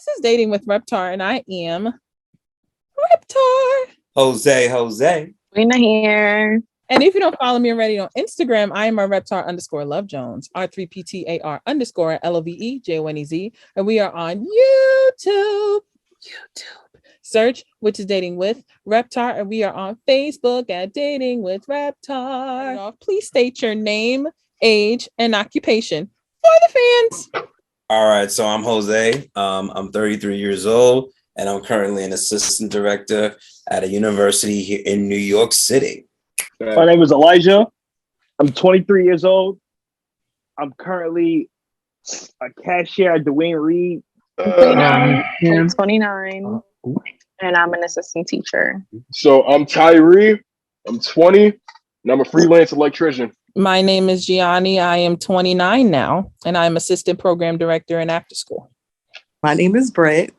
This is Dating with Reptar, and I am Reptar. Josè. Queena here. And if you don't follow me already on Instagram, I am a Reptar_Love Jones, R3PTAR_LOVEJONEZ. And we are on YouTube. Search which is Dating with Reptar, and we are on Facebook at Dating with Reptar. Please state your name, age, and occupation for the fans. All right, so I'm Josè. I'm 33 years old, and I'm currently an assistant director at a university here in New York City. My name is Elijah. I'm 23 years old. I'm currently a cashier at Dwayne Reed. I'm 29, and I'm an assistant teacher. So I'm Tyre. I'm 20, and I'm a freelance electrician. My name is Gianni. I am 29 now, and I'm assistant program director in after school. My name is Brit.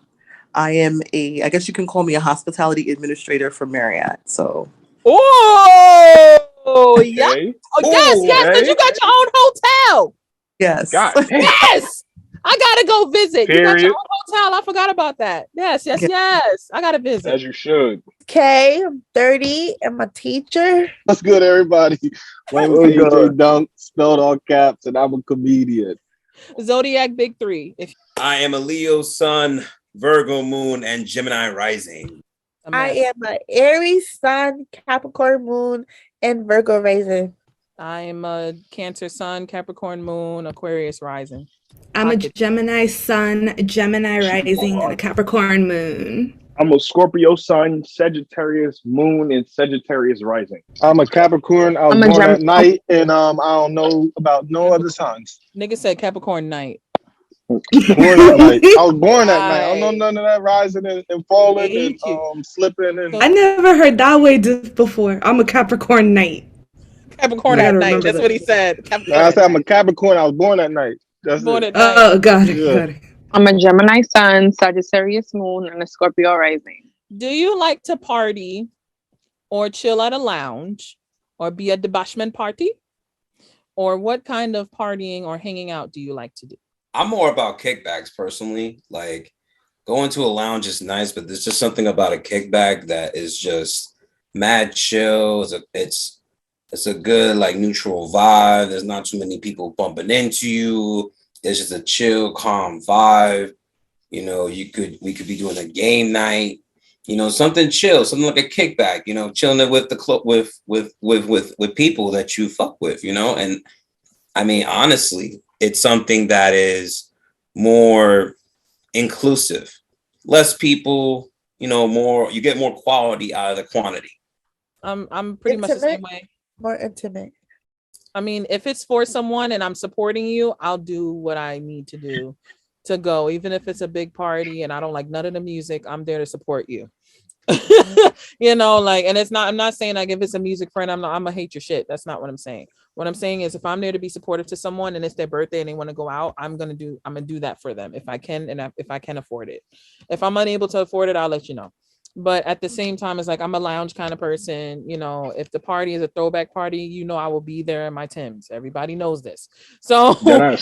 I am I guess you can call me a hospitality administrator for Marriott. So. Oh, yeah. Okay. Oh, yes, because you got your own hotel. Yes. God, Yes. I gotta go visit. Period. You got your own hotel. I forgot about that. Yes. I gotta visit. As you should. Okay, I'm 30. I'm a teacher. What's good, everybody? My name is AJ Dunk, spelled all caps, and I'm a comedian. Zodiac Big Three. I am a Leo Sun, Virgo Moon, and Gemini Rising. I am an Aries Sun, Capricorn Moon, and Virgo Rising. I am a Cancer Sun, Capricorn Moon, Aquarius Rising. I'm a Gemini Sun, Gemini Rising, and a Capricorn Moon. I'm a Scorpio Sun, Sagittarius Moon, and Sagittarius Rising. I'm a Capricorn. I was born at night, and I don't know about no other signs. Nigga said Capricorn night. Born at night. I was born at night. I don't know none of that rising and falling and slipping. And I never heard that way before. I'm a Capricorn night. Capricorn at night. That's what he said. I said I'm a Capricorn. I was born at night. That's born it. at night. Oh, got it. I'm a Gemini Sun, Sagittarius Moon, and a Scorpio Rising. Do you like to party or chill at a lounge or be at the bashment party? Or what kind of partying or hanging out do you like to do? I'm more about kickbacks personally. Like going to a lounge is nice, but there's just something about a kickback that is just mad chill. It's a good like neutral vibe. There's not too many people bumping into you. It's just a chill, calm vibe. You know, we could be doing a game night. You know, something chill, something like a kickback. You know, chilling with with people that you fuck with. You know, and I mean honestly, it's something that is more inclusive, less people. You know, more you get more quality out of the quantity. I'm pretty much the same way. More intimate. I mean, if it's for someone and I'm supporting you, I'll do what I need to do to go. Even if it's a big party and I don't like none of the music, I'm there to support you. You know, like, and I'm not saying like if it's a music friend, I'm gonna hate your shit. That's not what I'm saying. What I'm saying is if I'm there to be supportive to someone and it's their birthday and they want to go out, I'm gonna do that for them if I can and if I can afford it. If I'm unable to afford it, I'll let you know. But at the same time, it's like I'm a lounge kind of person. You know, if the party is a throwback party, you know I will be there in my Timbs. Everybody knows this. So, and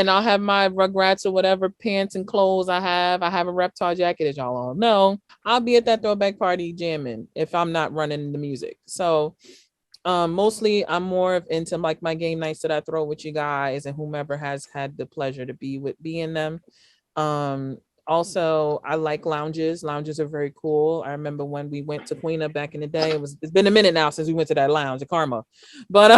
I'll have my Rugrats or whatever pants and clothes I have. I have a Reptar jacket, as y'all all know. I'll be at that throwback party jamming if I'm not running the music. So, mostly I'm more of into like my game nights that I throw with you guys and whomever has had the pleasure to be in them. Also, I like lounges. Lounges are very cool. I remember when we went to Queena back in the day. It's been a minute now since we went to that lounge at Karma, but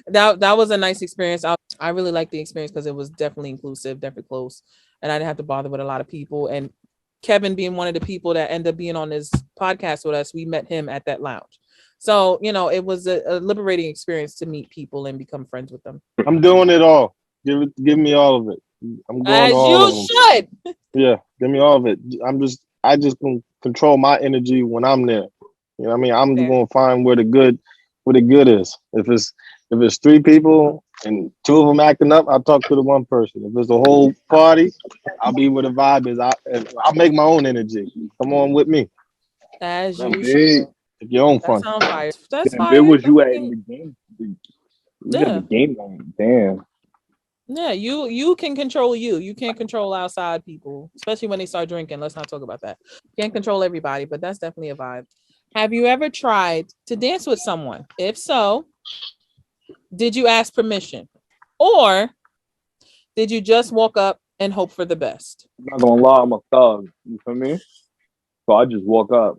that was a nice experience. I really liked the experience because it was definitely inclusive, definitely close, and I didn't have to bother with a lot of people. And Kevin being one of the people that ended up being on this podcast with us, we met him at that lounge. So you know, it was a liberating experience to meet people and become friends with them. I'm doing it all. Give me all of it. I'm going as all you of them. should. Yeah, give me all of it. I just can control my energy when I'm there. You know what I mean? I'm just gonna find where the good is. If it's three people and two of them acting up, I'll talk to the one person. If it's a whole party, I'll be where the vibe is. I'll make my own energy. Come on with me. As you Big. should. If your own fun. That's on fire. That's Damn, fine. where was you at in the game? You got Yeah. the game night. Damn. Yeah, you can control you. You can't control outside people, especially when they start drinking. Let's not talk about that. Can't control everybody, but that's definitely a vibe. Have you ever tried to dance with someone? If so, did you ask permission? Or did you just walk up and hope for the best? I'm not gonna lie, I'm a thug. You feel me? So I just walk up.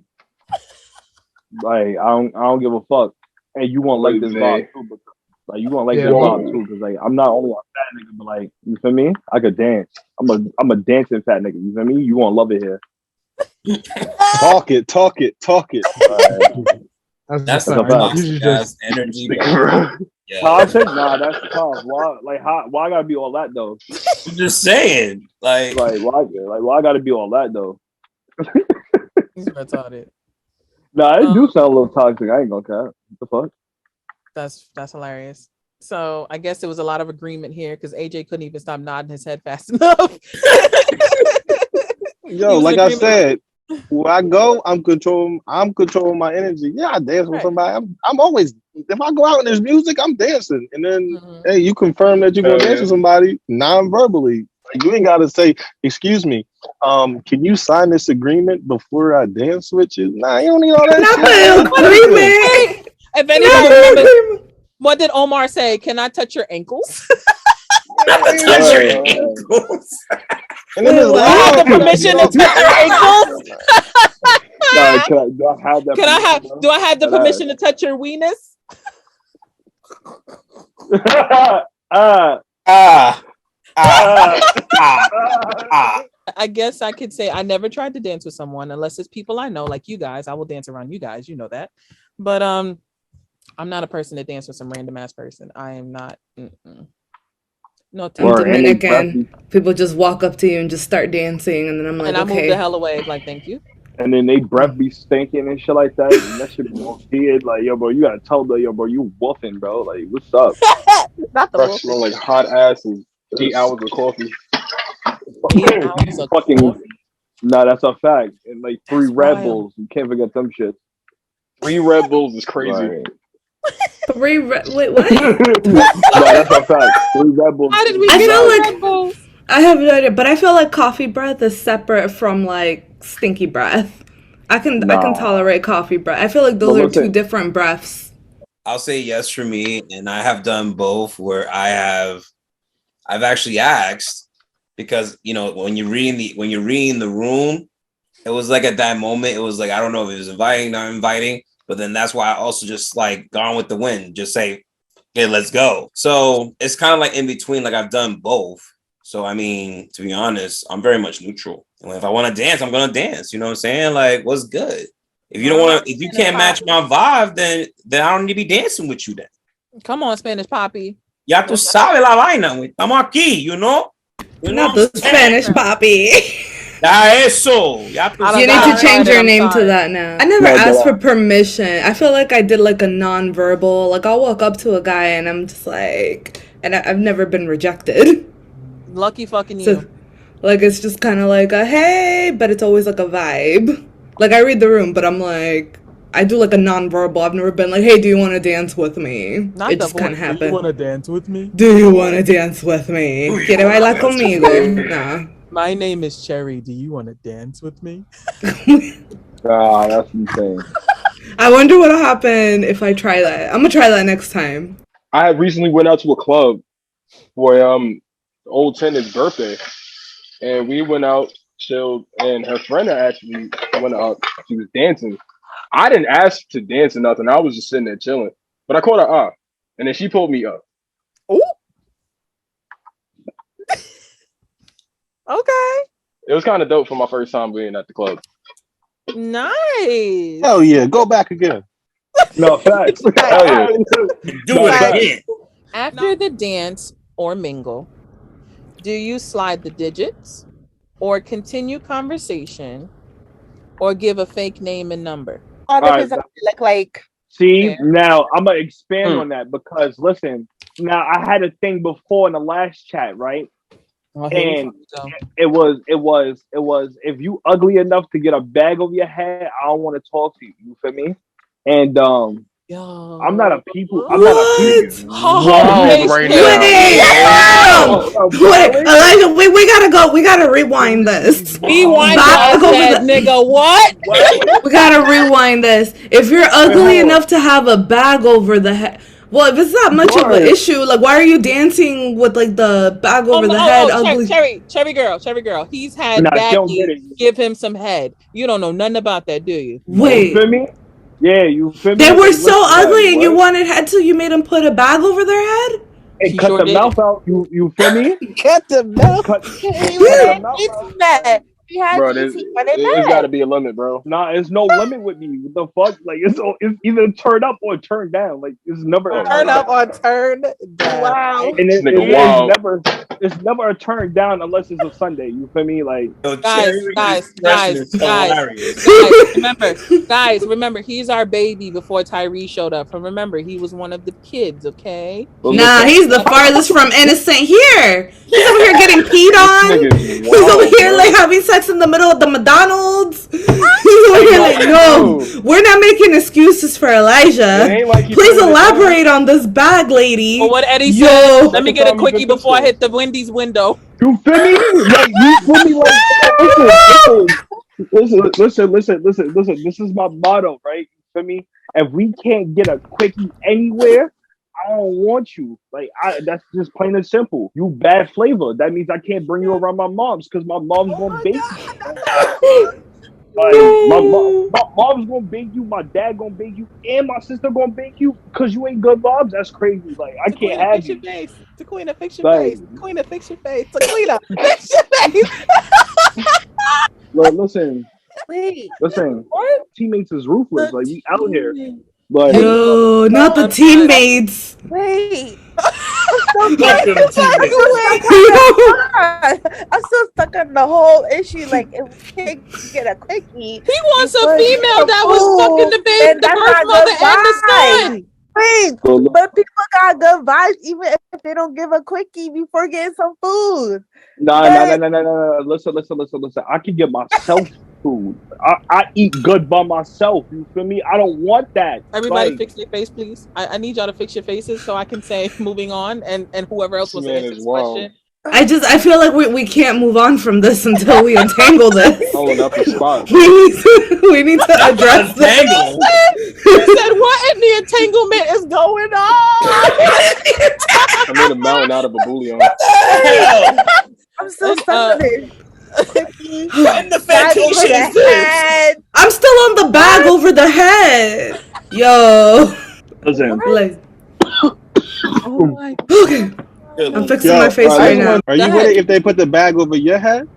Like I don't give a fuck. And you won't like this vibe too, because, like you won't like this vibe too, because like I'm not only a fat nigga, but like you feel me? I could dance. I'm a dancing fat nigga. You feel me? You won't love it here. Talk it. That's a some fact. toxic ass energy. Yeah. Toxic? Nah, that's tough. Why? Like, why I gotta be all that though? I'm just saying, like why I gotta be all that though? He's retarded. Nah, it do sound a little toxic. I ain't gonna cap. What the fuck? That's hilarious. So I guess there was a lot of agreement here because AJ couldn't even stop nodding his head fast enough. Yo, like I said, where I go, I'm controlling my energy. Yeah, I dance with somebody. I'm always, if I go out and there's music, I'm dancing. And then hey, you confirm that you're gonna dance with somebody non-verbally. Like, you ain't gotta say, excuse me, can you sign this agreement before I dance with you? Nah, you don't need all that shit. Agreement. If anybody remembers, what did Omar say? Can I touch your ankles? Touch your ankles. And then I have the permission to touch your ankles. Do I have that? Do I have the permission to touch your weenus? I guess I could say I never tried to dance with someone unless it's people I know, like you guys. I will dance around you guys, you know that. But I'm not a person that dance with some random ass person. I am not. No, Dominican. People just walk up to you and just start dancing, and then I'm like, and I okay. move the hell away, like, thank you. And then they breath be stinking and shit like that. And that shit be all weird. Like, yo, bro, you gotta tell them, yo, bro, you woofing, bro. Like, what's up? Not the Fresh smell like hot ass and 8 hours of coffee. 8 hours of fucking coffee? Nah, that's a fact. And like 3 Red wild. Bulls. You can't forget them shit. 3 Red Bulls is crazy. Right. Wait, what? No, that's a fact. 3 Red Bulls. How did we I get feel on like Red Bulls? I have no idea, but I feel like coffee breath is separate from like stinky breath. I can tolerate coffee breath. I feel like those are two different breaths. I'll say yes for me, and I have done both where I've actually asked, because when you're reading the room, it was like at that moment, it was like, I don't know if it was inviting, not inviting, but then that's why I also just like gone with the wind, just say, okay, let's go. So it's kind of like in between, like I've done both. So, I mean, to be honest, I'm very much neutral. And if I want to dance, I'm going to dance. You know what I'm saying? Like, what's good? If you don't want to, if you can't match my vibe, then I don't need to be dancing with you then. Come on, Spanish Poppy. Ya tú sabes la vaina. Estamos aquí, you know? Not the Spanish Poppy. Ya eso. Ya tú You need to change your name to that now. I never asked for permission. I feel like I did like a non-verbal. Like, I'll walk up to a guy and I'm just like, and I've never been rejected. Lucky fucking you. So, like, it's just kind of like a hey, but it's always like a vibe. Like, I read the room, but I'm like, I do like a non-verbal. I've never been like, hey, do you want to dance with me? Not it just kind of happened. Do you want to dance with me? Do you want to dance with me? ¿Quieres bailar conmigo? Nah. My name is Cherry. Do you want to dance with me? That's insane. I wonder what'll happen if I try that. I'm gonna try that next time. I recently went out to a club for old tenant's birthday, and we went out, chilled, and her friend actually went out. She was dancing. I didn't ask to dance or nothing. I was just sitting there chilling, but I called her up, and then she pulled me up. Ooh. Okay. It was kind of dope for my first time being at the club. Nice. Hell yeah, go back again. No, facts. Do it again. After the dance or mingle, do you slide the digits or continue conversation or give a fake name and number? All depends on what you look like. See, now I'm gonna expand on that because listen, now I had a thing before in the last chat, right? And it was if you ugly enough to get a bag over your head, I don't want to talk to you. You feel me? And I'm not a people. I'm not a people. Oh, right Wait, Elijah, we gotta go. We gotta rewind this. Rewind that, nigga. What? We gotta rewind this. If you're ugly enough to have a bag over the head, well, if it's not much of an issue, like, why are you dancing with like the bag over the head? Ugly. Cherry girl. He's had baggies give him some head. You don't know nothing about that, do you? Wait. You feel me? Yeah, you feel me? They were so ugly, and you wanted head till you made them put a bag over their head. And cut the mouth out. You feel me? Cut the mouth. Bro, there's got to be a limit, bro. Nah, there's no limit with me. What the fuck? Like, it's either turn up or turn down. Like, it's never turn up or turn down. Wow. And it's never a turn down unless it's a Sunday. You feel me? Like, guys, remember, he's our baby before Tyre showed up. And remember, he was one of the kids, okay? Nah, he's the farthest from innocent here. He's over here getting peed on. He's over here like having sex in the middle of the McDonald's. He's over here like, no, we're not making excuses for Elijah. Like please elaborate on this bag, lady. Well, what Eddie said, let me get a quickie before I hit the Wendy's window. You feel me? Like, you feel me? Like, listen. This is my motto, right? You feel me? If we can't get a quickie anywhere, I don't want you. Like, that's just plain and simple. You bad flavor. That means I can't bring you around my mom's because my mom's gonna bake you. Like, my mom's gonna bake you, my dad gonna bake you, and my sister gonna bake you because you ain't good vibes. That's crazy. Like, I can't have you. Queena, fix your face. Queena, fix your face. Queena, fix your face. Well, listen. Wait. Listen. Teammates is ruthless. Like, we out here. Like, no, not the teammates. Wait. I'm still stuck on the whole issue. Like, if we can't get a quickie, he wants a female that was fucking the baby, the birth mother, and the son. Wait, but people got good vibes even if they don't give a quickie before getting some food. No. Listen. I can get myself food. I eat good by myself. You feel me? I don't want that. Everybody fix their face, please. I need y'all to fix your faces so I can say moving on and whoever else was answering this question. I feel like we can't move on from this until we untangle this. Hold up the spot. We need to address this. He said, what in the entanglement is going on? I made a mountain out of a bullion. I'm so sorry. And the vacation. I'm still on the bag over the head. Yo. Listen. Oh my God. Okay. I'm fixing my face right now. Are you with it if they put the bag over your head?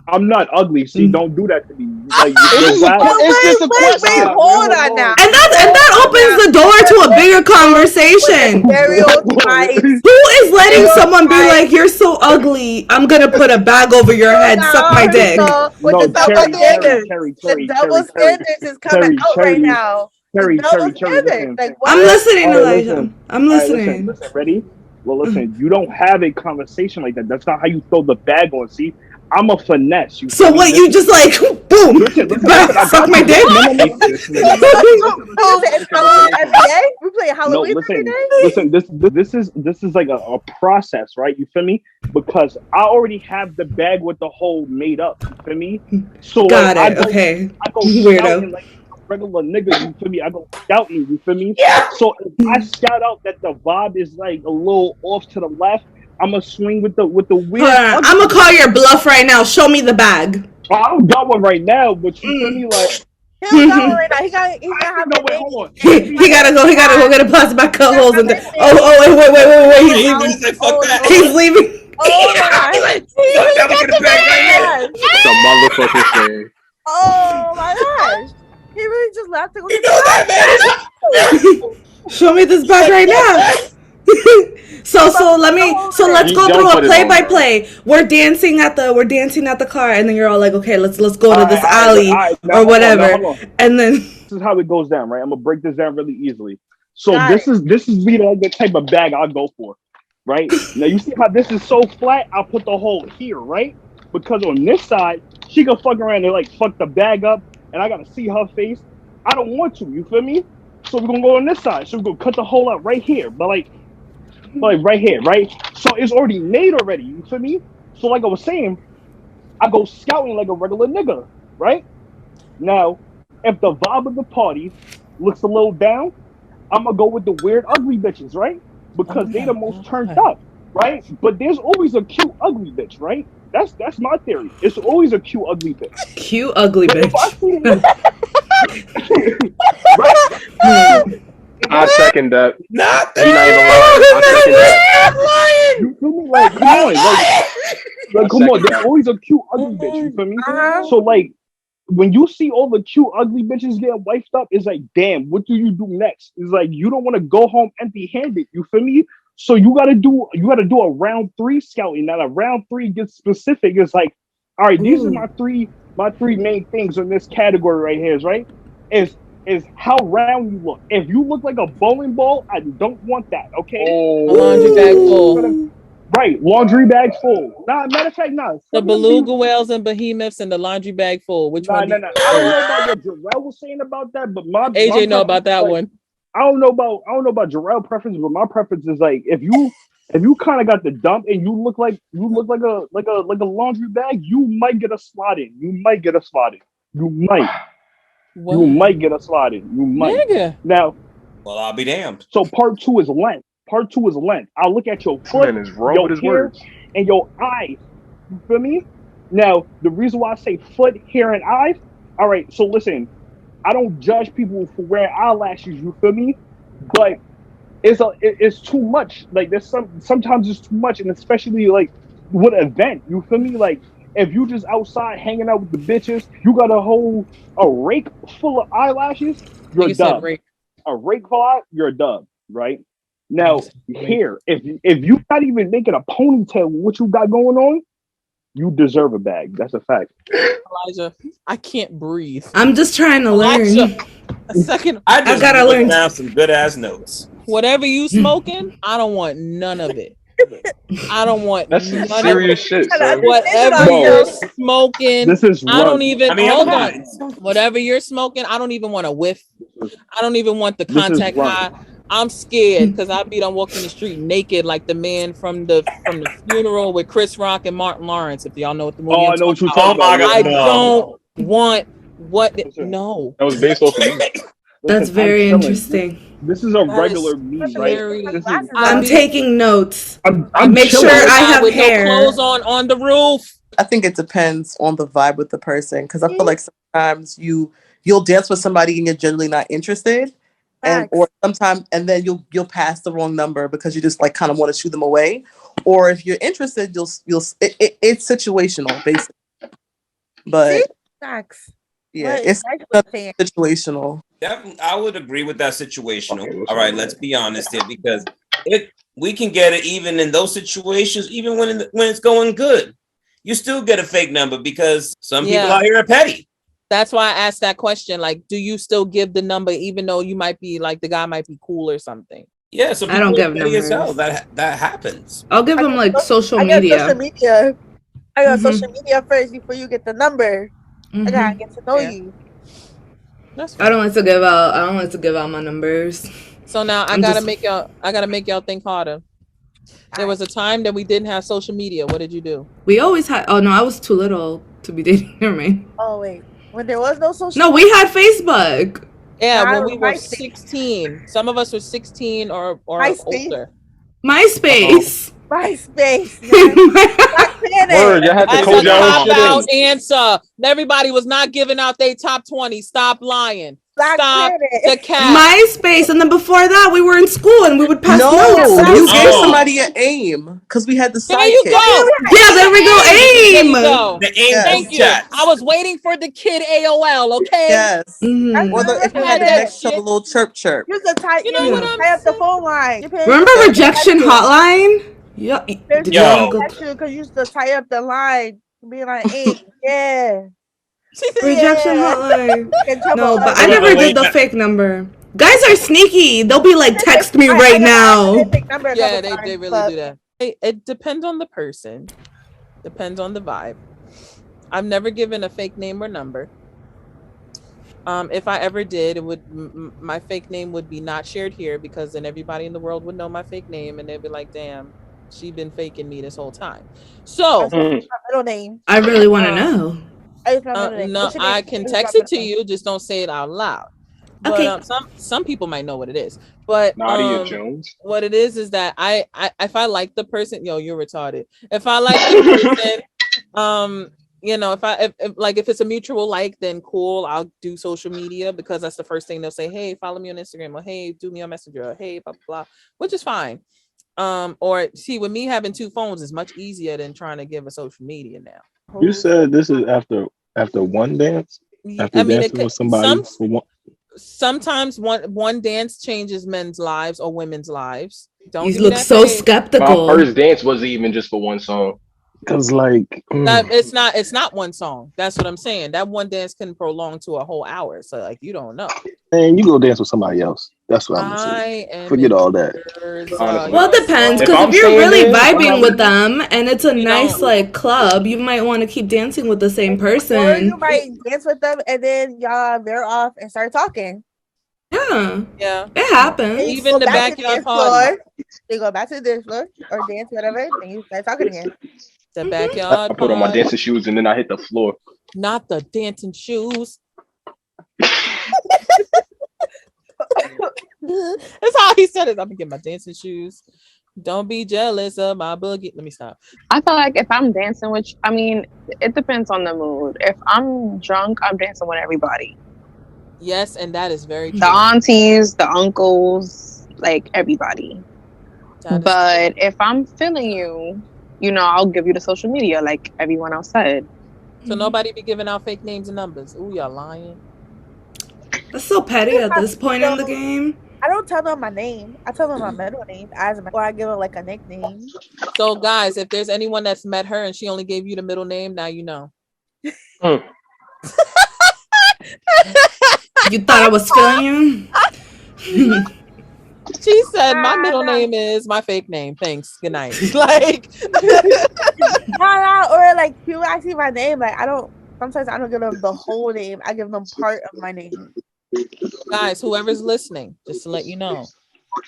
I'm not ugly. See, don't do that to me. Like, it's just a question. Wait, hold on now. And that opens the door to a bigger conversation. Who is letting someone be like, you're so ugly, I'm gonna put a bag over your head, suck my dick? The double standards is coming out right now. Terry, I'm listening, Elijah. I'm listening. Listen, ready? Well, listen, you don't have a conversation like that. That's not how you throw the bag on. See, I'm a finesse. So what? You just like boom, suck my dick? We play Halloween. No, listen. This is like a process, right? You feel me? Because I already have the bag with the hole made up. You feel me? So got like, it. Okay. I go weirdo. Like regular nigga, you feel me? I go scouting, you feel me? Yeah. So if I shout out that the vibe is like a little off to the left, I'm gonna swing with the weird. I'm gonna call your bluff right now. Show me the bag. I don't got one right now, but you feel me? Like he don't got one right now. He gotta have no, wait, hold on. He gotta go get a plastic bag, cut holes in there. Oh, wait. He's leaving. Oh my God. The motherfucking thing. Oh my gosh. He really just left to go to Show me this bag right now. So let's go through a play-by-play. We're dancing at the car, and then you're all like, okay, let's go to this alley or whatever. And then this is how it goes down, right? I'm gonna break this down really easily. So this is me like the type of bag I'll go for, right? Now you see how this is so flat? I'll put the hole here, right? Because on this side, she can fuck around and like fuck the bag up. And I gotta see her face. I don't want to, you feel me? So we're gonna go on this side. So we're gonna cut the hole out right here. But like, like right here, right? So it's already made already. You feel me? So like I was saying, I go scouting like a regular nigga, right? Now, if the vibe of the party looks a little down, I'm gonna go with the weird, ugly bitches, right? Because they the most turned up, right? But there's always a cute, ugly bitch, right? That's my theory. It's always a cute, ugly bitch. Cute, ugly But if I bitch. see right? I second that. Not He's not even lying. I second that. You feel me? Like, come on, like come on. There's always a cute, ugly bitch. You feel me? So like, when you see all the cute, ugly bitches getting wifed up, it's like, damn, what do you do next? It's like you don't want to go home empty-handed. You feel me? So you gotta do a round 3 scouting. Now, a round 3 gets specific. It's like, all right, these are my three main things in this category right here. Is right? Is how round you look. If you look like a bowling ball, I don't want that. Okay. A laundry bag full. Right, laundry bag full. Nah, matter of fact, nah. The beluga whales and behemoths and the laundry bag full. Which one? Nah. I don't know about what Jarrell was saying about that, but AJ know about that one. I don't know about Jarrell preference, but my preference is like if you kind of got the dump and you look like a laundry bag, you might get a slot in. You might. What? You might get a slot in. You might. Nigga. Now, well, I'll be damned. So part 2 is length. I'll look at your foot, your hair, and your eyes. You feel me? Now, the reason why I say foot, hair, and eyes. All right. So listen, I don't judge people for wearing eyelashes. You feel me? But it's too much. Like sometimes it's too much, and especially like with an event. You feel me? Like if you just outside hanging out with the bitches, you got a rake full of eyelashes. You're a dub. A rake full of you're a dub, right? Now here, if you not even making a ponytail with what you got going on, you deserve a bag. That's a fact. Elijah, I can't breathe. I'm just trying to learn. A second. I just gotta learn down some good ass notes. Whatever you smoking, I don't want none of it. I don't want that's some serious shit. So. Whatever you're smoking, this is I don't even hold on. Whatever you're smoking, I don't even want to whiff. I don't even want the contact high. I'm scared because I be done walking the street naked like the man from the funeral with Chris Rock and Martin Lawrence. If y'all know what the movie is. I know what you're talking about. I don't want no. That was based off of me. That's very interesting. This is a regular me, right? I'm taking notes. I'm make sure I have hair. No clothes on the roof. I think it depends on the vibe with the person because I feel like sometimes you'll dance with somebody and you're generally not interested. Or sometimes, and then you'll pass the wrong number because you just like kind of want to shoo them away, or if you're interested, it's situational basically. But yeah, it's situational. Definitely, I would agree with that situational. All right, let's be honest here because we can get it even in those situations, even when it's going good. You still get a fake number because some people out here are petty. That's why I asked that question. Like, do you still give the number even though you might be like the guy might be cool or something? Yeah, so I don't give numbers. That happens. I'll give them like social media. I got social media first before you get the number. I gotta get to know you. I don't like to give out my numbers. So now I gotta make y'all think harder. There was a time that we didn't have social media. What did you do? We always had. Oh no, I was too little to be dating. Never mind. Oh wait. When there was no social No, we had Facebook. Yeah, when we were 16. Some of us were 16 or older. MySpace. MySpace. Word, you had to code your own shit out answer. Everybody was not giving out their top 20. Stop lying. Stop the cat. MySpace, and then before that, we were in school and we would pass notes. You gave somebody an AIM because we had the sidekick. There you go. Yeah, there we go. AIM. The AIM. Thank you. I was waiting for the kid AOL. Okay. Yes. Mm-hmm. Or if you had the next to the little chirp. Use the tie. You know what I'm saying? The phone line. Remember rejection hotline? Yeah. Because you used to tie up the line, be like, hey, yeah. Rejection hotline. No, but I never did the fake number. Guys are sneaky. They'll be like, text me right now. Yeah, they really do that. It depends on the person. Depends on the vibe. I've never given a fake name or number. If I ever did, it would my fake name would be not shared here, because then everybody in the world would know my fake name and they'd be like, "Damn, she been faking me this whole time." So, My middle name. I really want to know. No, I can text it to you. Just don't say it out loud. But some people might know what it is. But Nadia Jones. what it is that I if I like the person, yo, you're retarded. If I like the person, you know, if it's a mutual like, then cool, I'll do social media, because that's the first thing they'll say. Hey, follow me on Instagram, or hey, do me on Messenger, or hey, blah blah, which is fine. Or see, with me having 2 phones is much easier than trying to give a social media now. You said this is after one dance? After dancing with somebody for one? Sometimes one dance changes men's lives or women's lives. Don't You look so skeptical. My first dance wasn't even just for one song. Cause like it's not one song. That's what I'm saying. That one dance can prolong to a whole hour. So like, you don't know. And you go dance with somebody else. That's what I'm saying. Forget all that. Well, it depends, because if you're really vibing with them and it's a nice like club, you might want to keep dancing with the same person. Or you might dance with them and then y'all veer off and start talking. Yeah, it happens. Even the backyard party. They go back to the dance floor or dance, whatever, and you start talking again. The backyard. I put on my dancing shoes and then I hit the floor. Not the dancing shoes. That's how he said it. I'm gonna get my dancing shoes. Don't be jealous of my boogie. Let me stop. I feel like if I'm dancing with, I mean, it depends on the mood. If I'm drunk, I'm dancing with everybody. Yes, and that is very true. The aunties, the uncles, like everybody. But if I'm feeling you, you know, I'll give you the social media like everyone else said. So nobody be giving out fake names and numbers. Ooh, y'all lying. That's so petty at this point in the game. I don't tell them my name. I tell them my middle name, or I give them like a nickname. So guys, if there's anyone that's met her and she only gave you the middle name, now you know. You thought I was feeling you? She said my middle name is my fake name. Thanks. Good night. Like or like people ask me my name. Like sometimes I don't give them the whole name. I give them part of my name. Guys, whoever's listening, just to let you know,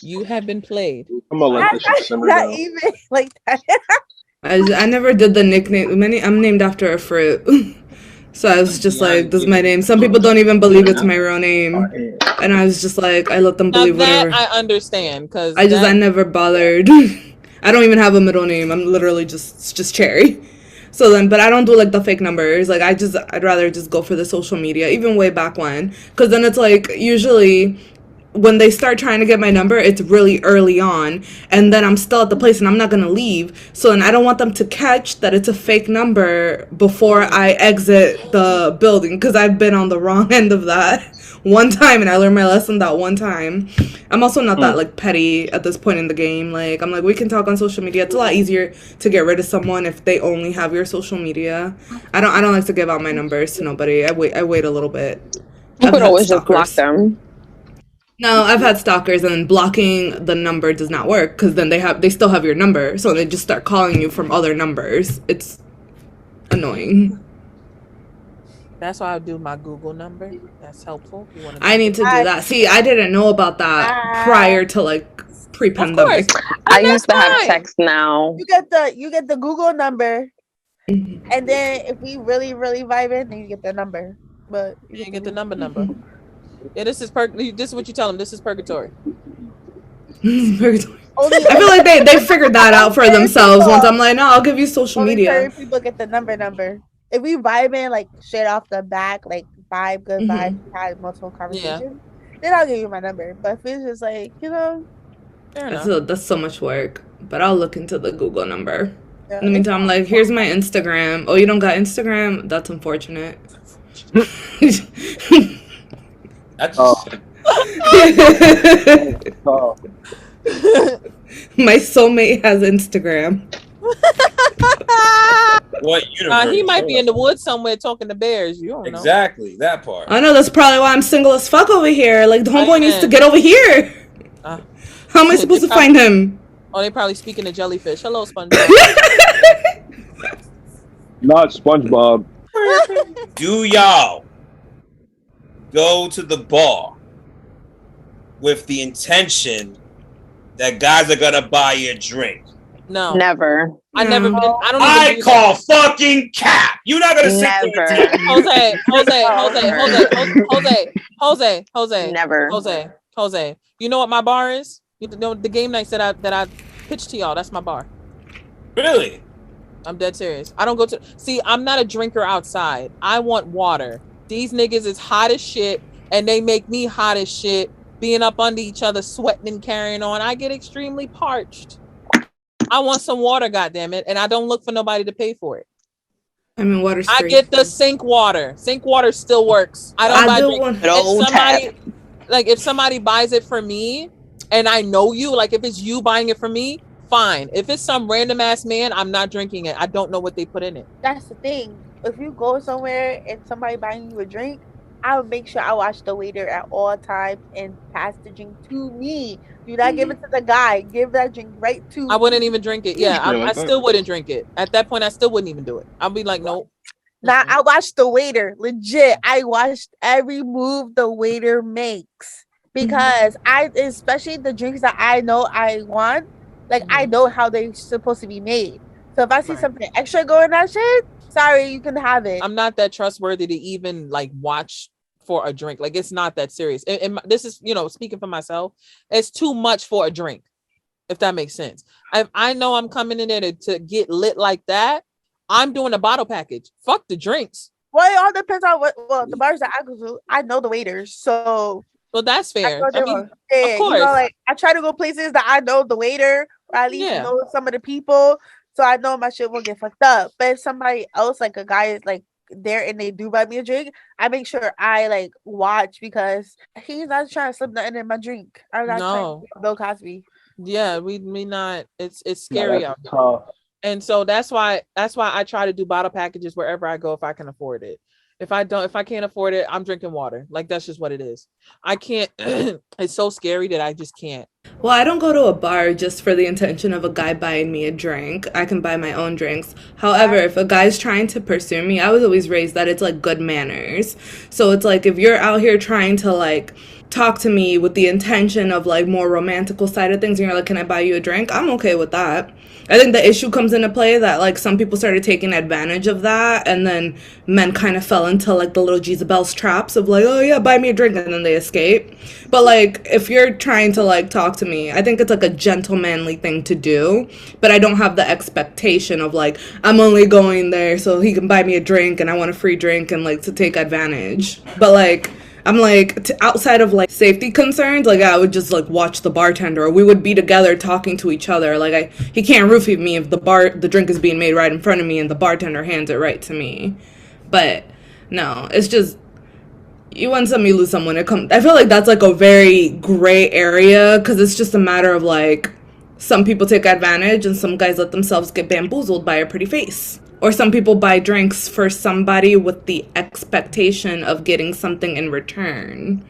you have been played. I'm gonna let this shit simmer down. Even like that. I never did the nickname. I'm named after a fruit. So I was just like, this is my name. Some people don't even believe it's my real name. And I was just like, I let them believe whatever. I understand, because I never bothered. I don't even have a middle name. I'm literally just Cherry. So then, but I don't do like the fake numbers. Like I'd rather just go for the social media, even way back when. Because then it's like, usually when they start trying to get my number, it's really early on, and then I'm still at the place and I'm not gonna leave. So then I don't want them to catch that it's a fake number before I exit the building, because I've been on the wrong end of that one time and I learned my lesson that one time. I'm also not that like petty at this point in the game. Like I'm like, we can talk on social media. It's a lot easier to get rid of someone if they only have your social media. I don't like to give out my numbers to nobody. I wait a little bit. You could always just block them. No, I've had stalkers, and blocking the number does not work, because then they still have your number, so they just start calling you from other numbers. It's annoying. That's why I do my Google number. That's helpful. I need to do that. See, I didn't know about that prior to like pre-pandemic. I used to have text now. You get the Google number, and then if we really vibing, then you get the number. But you get the number. Yeah, this is what you tell them. This is purgatory. Purgatory. I feel like they figured that out for themselves. Once I'm like, no, I'll give you social media. People get the number. If we vibing like straight off the back, like vibe, good vibe, had multiple conversations, then I'll give you my number. But if it's just like, you know, that's so much work. But I'll look into the Google number. In the meantime, I'm like, here's my Instagram. Oh, you don't got Instagram? That's unfortunate. My soulmate has Instagram. What universe? He might be in the woods somewhere talking to bears. You don't know. Exactly, that part. I know, that's probably why I'm single as fuck over here. Like, the homeboy needs to get over here. How am I supposed to find him? Oh, they probably speaking to jellyfish. Hello, SpongeBob. Not SpongeBob. Do y'all? go to the bar with the intention that guys are gonna buy you a drink? No, Never. I never been. I don't even. I do call fucking cap. You're not gonna sit there and Never. tell me. Jose. You know what my bar is? You know the game nights that I pitched to y'all. That's my bar. Really? I'm dead serious. I don't go to. See, I'm not a drinker outside. I want water. These niggas is hot as shit, and they make me hot as shit. Being up under each other, sweating and carrying on. I get extremely parched. I want some water, goddammit, and I don't look for nobody to pay for it. I mean, water's free. I get the sink water. Sink water still works. I don't buy drink. If somebody buys it for me, and I know you, like if it's you buying it for me, fine. If it's some random ass man, I'm not drinking it. I don't know what they put in it. That's the thing. If you go somewhere and somebody buying you a drink, I would make sure I watch the waiter at all times and pass the drink to me. Do not give it to the guy. Give that drink right to me. I wouldn't even drink it. Yeah, I still wouldn't drink it. At that point, I still wouldn't even do it. I'd be like, nope. Now, I watched the waiter. Legit. I watched every move the waiter makes. Because especially the drinks that I know I want, like I know how they're supposed to be made. So if I see something extra going in that shit, sorry, you can have it. I'm not that trustworthy to even like watch for a drink. Like it's not that serious. And this is, speaking for myself, it's too much for a drink, if that makes sense. I know I'm coming in there to get lit like that. I'm doing a bottle package. Fuck the drinks. Well, it all depends on the bars that I go to. I know the waiters, so. Well, that's fair. I mean, of course. Like I try to go places that I know the waiter, or at least know some of the people, so I know my shit won't get fucked up. But if somebody else, like a guy, is like there and they do buy me a drink, I make sure I like watch because he's not trying to slip nothing in my drink. I'm not trying to Bill Cosby. Yeah, we not. It's scary out there. Tough. And so that's why I try to do bottle packages wherever I go if I can afford it. If I can't afford it, I'm drinking water. Like that's just what it is. I can't. It's so scary that I just can't. Well, I don't go to a bar just for the intention of a guy buying me a drink. I can buy my own drinks. However, if a guy's trying to pursue me, I was always raised that it's like good manners. So it's like if you're out here trying to like talk to me with the intention of like more romantical side of things and you're like, can I buy you a drink? I'm okay with that. I think the issue comes into play that like some people started taking advantage of that, and then men kind of fell into like the little Jezebel's traps of like, oh yeah, buy me a drink, and then they escape. But like if you're trying to like talk to me, I think it's like a gentlemanly thing to do, but I don't have the expectation of like I'm only going there so he can buy me a drink and I want a free drink and like to take advantage. But like I'm like, outside of like safety concerns, like I would just like watch the bartender, or we would be together talking to each other. Like he can't roofie me if the drink is being made right in front of me and the bartender hands it right to me. But no, it's just you win some, you lose some when it comes. I feel like that's like a very gray area because it's just a matter of like some people take advantage and some guys let themselves get bamboozled by a pretty face. Or some people buy drinks for somebody with the expectation of getting something in return.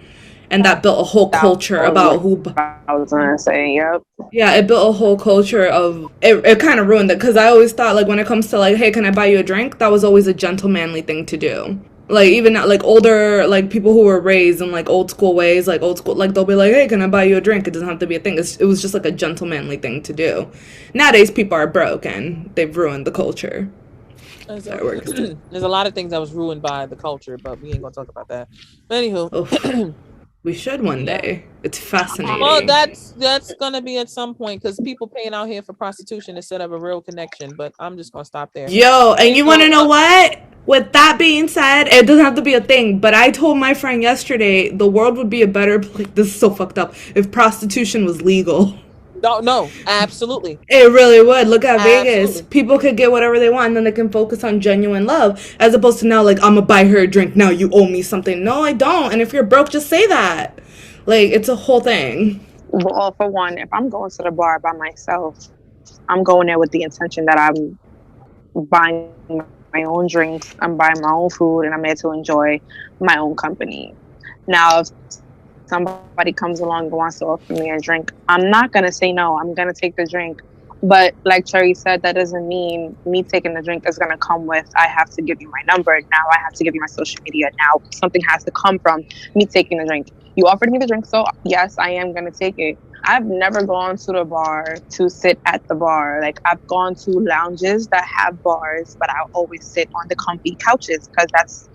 And that built a whole culture about who... I was going to say, yep. Yeah, it built a whole culture of... It kind of ruined it. Because I always thought, like, when it comes to, like, hey, can I buy you a drink? That was always a gentlemanly thing to do. Like, even, like, older, like, people who were raised in, like, old school ways, like, old school... Like, they'll be like, hey, can I buy you a drink? It doesn't have to be a thing. It was just, like, a gentlemanly thing to do. Nowadays, people are broke, and they've ruined the culture. There's a lot of things that was ruined by the culture, but we ain't gonna talk about that. But anywho, we should one day. It's fascinating. Well, that's gonna be at some point because people paying out here for prostitution instead of a real connection. But I'm just gonna stop there. Yo, and you want to know what? With that being said, it doesn't have to be a thing. But I told my friend yesterday the world would be a better place. This is so fucked up if prostitution was legal. No, absolutely. It really would. Look at Vegas. People could get whatever they want and then they can focus on genuine love as opposed to now like I'm gonna buy her a drink. Now you owe me something. No, I don't. And if you're broke, just say that. Like it's a whole thing. Well, for one, if I'm going to the bar by myself, I'm going there with the intention that I'm buying my own drinks, I'm buying my own food, and I'm there to enjoy my own company. Now, if somebody comes along and wants to offer me a drink, I'm not going to say no. I'm going to take the drink But like Cherry said, that doesn't mean me taking the drink is going to come with, I have to give you my number. Now I have to give you my social media. Now something has to come from me taking the drink. You offered me the drink, so yes, I am going to take it. I've never gone to the bar to sit at the bar. Like, I've gone to lounges that have bars, but I always sit on the comfy couches because that's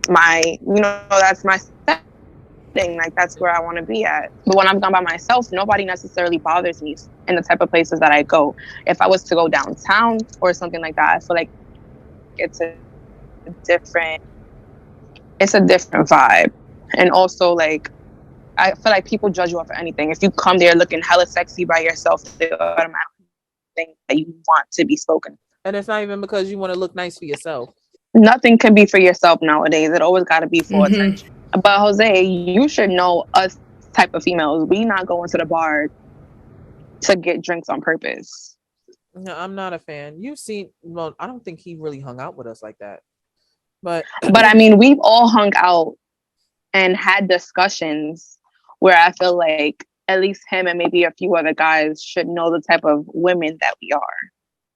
that's my setting. Like, that's where I want to be at. But when I'm gone by myself, nobody necessarily bothers me in the type of places that I go. If I was to go downtown or something like that, I feel like different it's a different vibe. And also, like, I feel like people judge you off for anything. If you come there looking hella sexy by yourself, they automatically think that you want to be spoken. And it's not even because you want to look nice for yourself. Nothing can be for yourself nowadays. It always got to be for attention. But José, you should know us type of females. We not going to the bar to get drinks on purpose. No, I'm not a fan. You've seen, well, I don't think he really hung out with us like that. But I mean, we've all hung out and had discussions where I feel like at least him and maybe a few other guys should know the type of women that we are.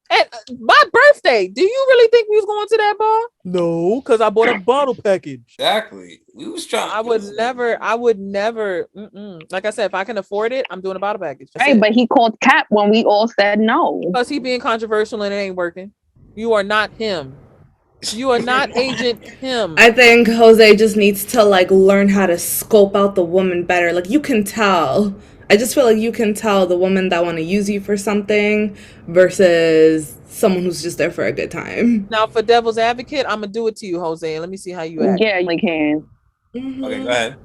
And my birthday, do you really think we was going to that bar? No, because I bought a bottle package. Exactly. We was trying. I would never. Like I said, if I can afford it, I'm doing a bottle package. Right, but he called cap when we all said no. Because he being controversial and it ain't working. You are not him. You are not Agent him. I think José just needs to like learn how to scope out the woman better. Like, you can tell. I just feel like you can tell the woman that want to use you for something versus someone who's just there for a good time. Now, for devil's advocate, I'm gonna do it to you, José. Let me see how you act. Yeah, you can. Okay, go ahead.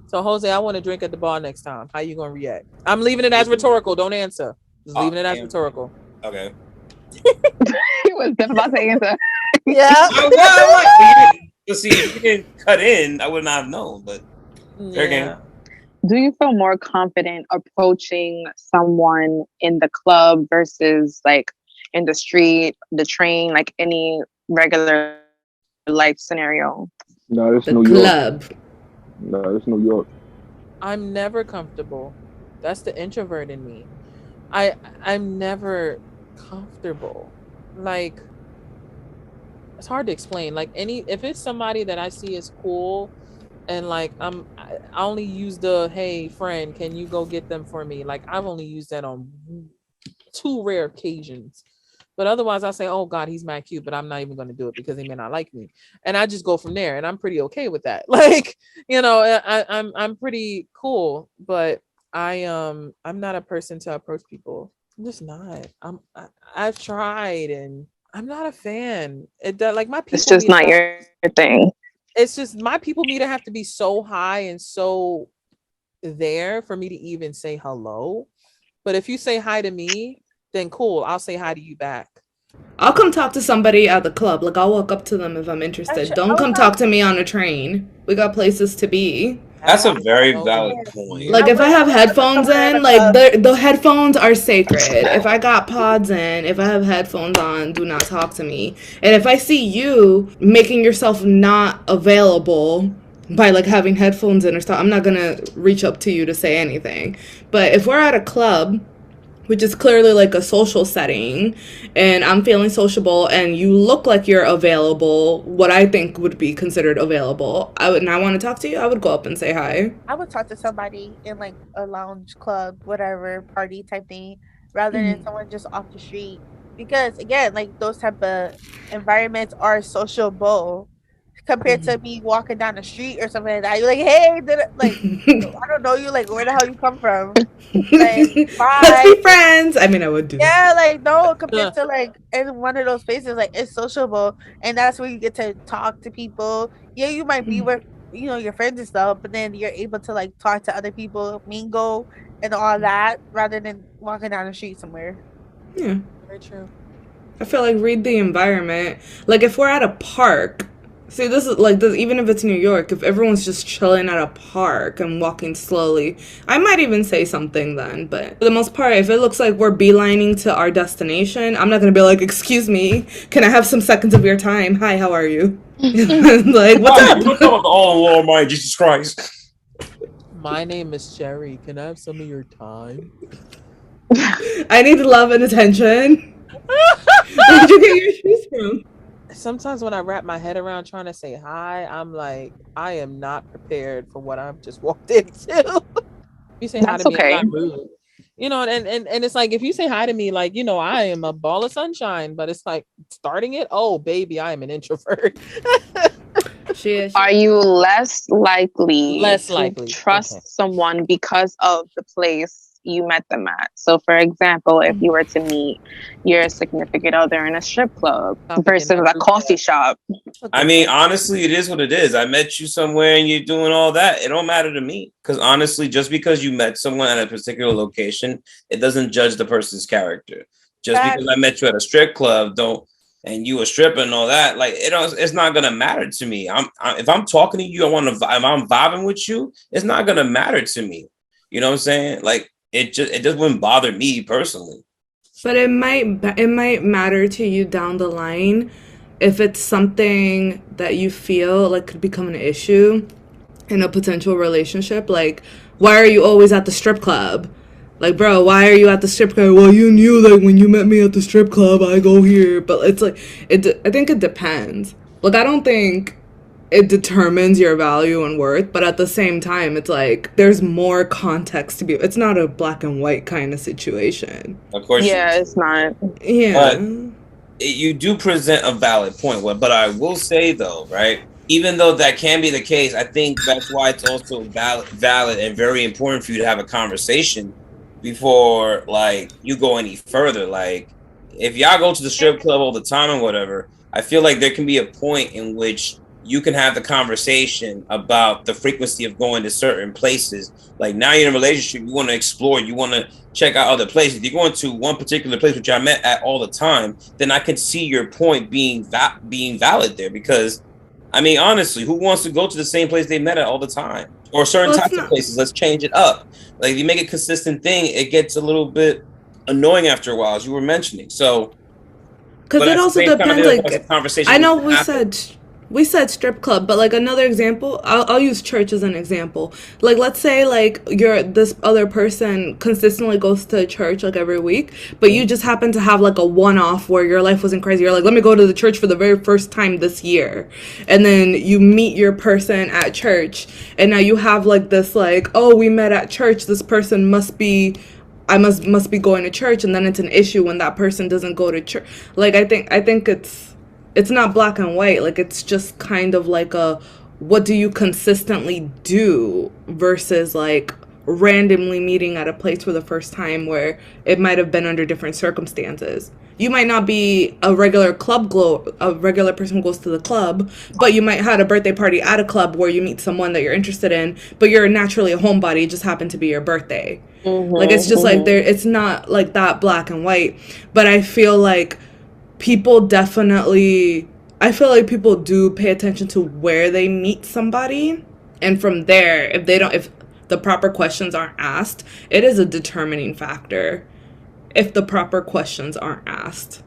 So, José, I want to drink at the bar next time. How you gonna react? I'm leaving it as rhetorical. Don't answer. Just leaving it as rhetorical. Okay. He was definitely about to answer. Yeah. Let's see, if you didn't cut in, I would not have known. But fair game. Do you feel more confident approaching someone in the club versus like in the street, the train, like any regular life scenario? No, it's The New club. York. No, it's New York. I'm never comfortable. That's the introvert in me. I'm never comfortable. Like, it's hard to explain. Like, if it's somebody that I see is cool, and like I only use the, hey friend, can you go get them for me? Like, I've only used that on 2 rare occasions. But otherwise I say, oh God, he's mad cute, but I'm not even going to do it because he may not like me. And I just go from there, and I'm pretty okay with that. Like, I'm pretty cool, but I'm not a person to approach people. I'm just not. I've tried and I'm not a fan. Like, my people, it's just not your thing. It's just my people need to have to be so high and so there for me to even say hello. But if you say hi to me, then cool, I'll say hi to you back. I'll come talk to somebody at the club. Like, I'll walk up to them if I'm interested. Don't come talk to me on a train. We got places to be. That's a very valid point. Like, if I have headphones in, like, the headphones are sacred. If I got pods in, if I have headphones on, do not talk to me. And if I see you making yourself not available by, like, having headphones in or stuff, I'm not gonna reach up to you to say anything. But if we're at a club, which is clearly like a social setting, and I'm feeling sociable and you look like you're available, what I think would be considered available, I want to talk to you, I would go up and say hi. I would talk to somebody in like a lounge, club, whatever, party type thing, rather than someone just off the street. Because again, like, those type of environments are sociable compared to me walking down the street or something like that. You're like, hey, I don't know you. Like, where the hell you come from? Like, bye. Let's be friends. I mean, I would do that. Like, no, compared to like in one of those spaces, like, it's sociable, and that's where you get to talk to people. Yeah, you might be with your friends and stuff, but then you're able to like talk to other people, mingle, and all that, rather than walking down the street somewhere. Yeah, very true. I feel like read the environment. Like, if we're at a park. See, this is like this, even if it's New York, if everyone's just chilling at a park and walking slowly, I might even say something then. But for the most part, if it looks like we're beelining to our destination, I'm not going to be like, excuse me, can I have some seconds of your time? Hi, how are you? Like, what's up? What's up with all Lord my Jesus Christ? My name is Sherry. Can I have some of your time? I need love and attention. Where'd you get your shoes from? Sometimes when I wrap my head around trying to say hi, I'm like, I am not prepared for what I've just walked into. You say hi to That's me, I'm okay. not rude. And it's like if you say hi to me, like, I am a ball of sunshine, but it's like starting it, oh baby, I am an introvert. She is. Are you less likely Less to likely. Okay. trust someone because of the place you met them at? So, for example, if you were to meet your significant other in a strip club Topic in versus that a group coffee chat. shop. I mean, honestly, it is what it is. I met you somewhere and you're doing all that. It don't matter to me. Because honestly, just because you met someone at a particular location, it doesn't judge the person's character. Just because I met you at a strip club, and you a stripper and all that, like it's not gonna matter to me. If I'm talking to you, if I'm vibing with you, it's not gonna matter to me. You know what I'm saying? Like it just wouldn't bother me personally. But it might matter to you down the line if it's something that you feel like could become an issue in a potential relationship. Like, why are you always at the strip club? Like, bro, why are you at the strip club? Well, you knew like when you met me at the strip club, I go here. But it's like I think it depends. Like, I don't think it determines your value and worth, but at the same time, it's like there's more context to be. It's not a black and white kind of situation. Of course, Yeah, it's not. Yeah. but you do present a valid point. But I will say though, right? Even though that can be the case, I think that's why it's also valid and very important for you to have a conversation before like you go any further. Like if y'all go to the strip club all the time and whatever, I feel like there can be a point in which you can have the conversation about the frequency of going to certain places. Like now you're in a relationship, you want to explore, you want to check out other places. If you're going to one particular place which I met at all the time, then I can see your point being valid there. Because I mean, honestly, who wants to go to the same place they met at all the time? Or certain Well, it's types of not places? Let's change it up. Like if you make a consistent thing, it gets a little bit annoying after a while, as you were mentioning. So, because but it at the also same time, depends. there's lots Like, of conversation I needs know to happen. we said strip club, but like another example, I'll use church as an example. Like, let's say like this other person consistently goes to church like every week, but you just happen to have like a one-off where your life wasn't crazy. You're like, let me go to the church for the very first time this year, and then you meet your person at church, and now you have like this like, oh, we met at church. This person must be. I must be going to church, and then it's an issue when that person doesn't go to church. Like I think it's not black and white. Like it's just kind of like a what do you consistently do versus like randomly meeting at a place for the first time where it might have been under different circumstances. You might not be a regular person who goes to the club, but you might have a birthday party at a club where you meet someone that you're interested in, but you're naturally a homebody. It just happened to be your birthday. Like it's just like there. It's not like that black and white. But I feel like people definitely. I feel like people do pay attention to where they meet somebody, and from there, if the proper questions aren't asked, it is a determining factor. If the proper questions aren't asked.